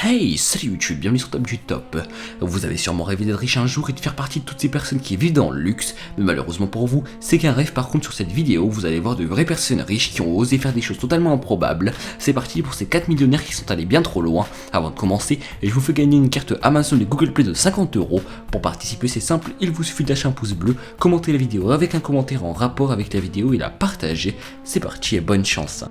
Hey, salut YouTube, bienvenue sur Top du Top. Vous avez sûrement rêvé d'être riche un jour et de faire partie de toutes ces personnes qui vivent dans le luxe, mais malheureusement pour vous, c'est qu'un rêve. Par contre, sur cette vidéo, vous allez voir de vraies personnes riches qui ont osé faire des choses totalement improbables. C'est parti pour ces 4 millionnaires qui sont allés bien trop loin. Avant de commencer, je vous fais gagner une carte Amazon et Google Play de 50 €. Pour participer, c'est simple, il vous suffit de lâcher un pouce bleu, commenter la vidéo avec un commentaire en rapport avec la vidéo et la partager. C'est parti et bonne chance.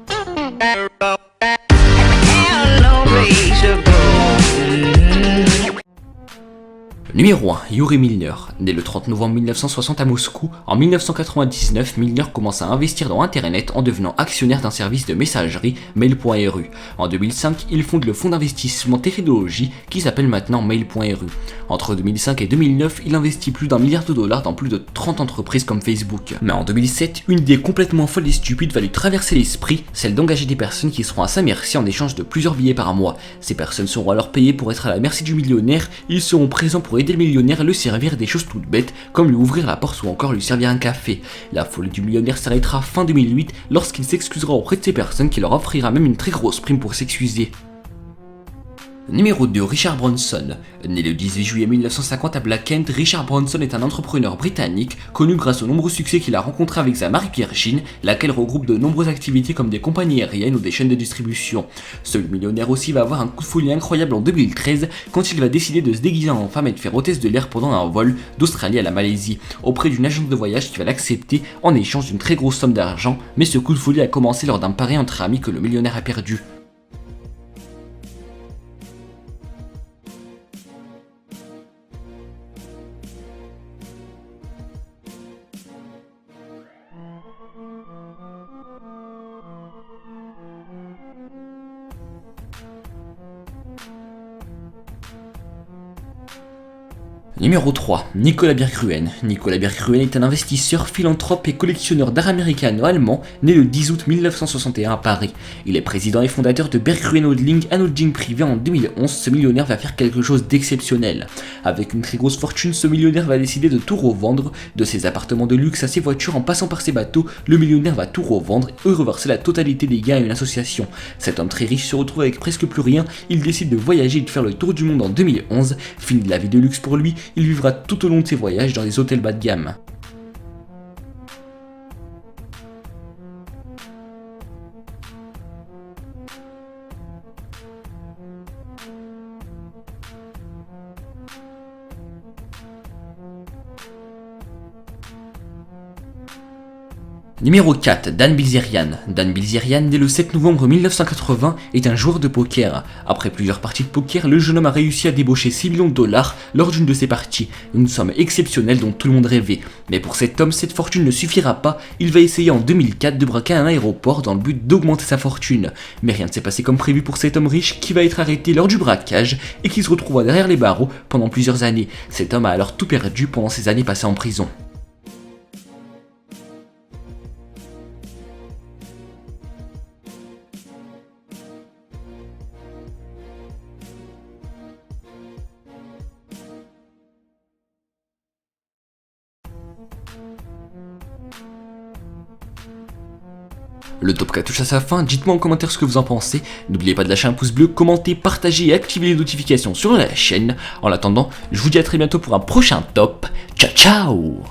Numéro 1, Yuri Milner. Né le 30 novembre 1960 à Moscou, en 1999, Milner commence à investir dans Internet en devenant actionnaire d'un service de messagerie, Mail.ru. En 2005, il fonde le fonds d'investissement Technologie qui s'appelle maintenant Mail.ru. Entre 2005 et 2009, il investit plus d'1 milliard de dollars dans plus de 30 entreprises comme Facebook. Mais en 2007, une idée complètement folle et stupide va lui traverser l'esprit, celle d'engager des personnes qui seront à sa merci en échange de plusieurs billets par mois. Ces personnes seront alors payées pour être à la merci du millionnaire, ils seront présents pour aider le millionnaire à le servir des choses toutes bêtes, comme lui ouvrir la porte ou encore lui servir un café. La folie du millionnaire s'arrêtera fin 2008 lorsqu'il s'excusera auprès de ces personnes qui leur offrira même une très grosse prime pour s'excuser. Numéro 2, Richard Branson. Né le 18 juillet 1950 à Black Kent, Richard Branson est un entrepreneur britannique connu grâce aux nombreux succès qu'il a rencontrés avec sa marque Virgin, laquelle regroupe de nombreuses activités comme des compagnies aériennes ou des chaînes de distribution. Ce millionnaire aussi va avoir un coup de folie incroyable en 2013 quand il va décider de se déguiser en femme et de faire hôtesse de l'air pendant un vol d'Australie à la Malaisie, auprès d'une agence de voyage qui va l'accepter en échange d'une très grosse somme d'argent, mais ce coup de folie a commencé lors d'un pari entre amis que le millionnaire a perdu. Numéro 3, Nicolas Biergruen. Nicolas Biergruen est un investisseur, philanthrope et collectionneur d'art américano-allemand, né le 10 août 1961 à Paris. Il est président et fondateur de Biergruen Holding, un holding privé. En 2011, ce millionnaire va faire quelque chose d'exceptionnel. Avec une très grosse fortune, ce millionnaire va décider de tout revendre, de ses appartements de luxe à ses voitures en passant par ses bateaux. Le millionnaire va tout revendre et reverser la totalité des gains à une association. Cet homme très riche se retrouve avec presque plus rien, il décide de voyager et de faire le tour du monde en 2011. Fini de la vie de luxe pour lui, il vivra tout au long de ses voyages dans des hôtels bas de gamme. Numéro 4, Dan Bilzerian. Dan Bilzerian, né le 7 novembre 1980, est un joueur de poker. Après plusieurs parties de poker, le jeune homme a réussi à débaucher 6 millions de dollars lors d'une de ses parties, une somme exceptionnelle dont tout le monde rêvait. Mais pour cet homme, cette fortune ne suffira pas, il va essayer en 2004 de braquer un aéroport dans le but d'augmenter sa fortune. Mais rien ne s'est passé comme prévu pour cet homme riche qui va être arrêté lors du braquage et qui se retrouvera derrière les barreaux pendant plusieurs années. Cet homme a alors tout perdu pendant ces années passées en prison. Le top 4 touche à sa fin, dites-moi en commentaire ce que vous en pensez, n'oubliez pas de lâcher un pouce bleu, commenter, partager et activer les notifications sur la chaîne. En attendant, je vous dis à très bientôt pour un prochain top, ciao ciao.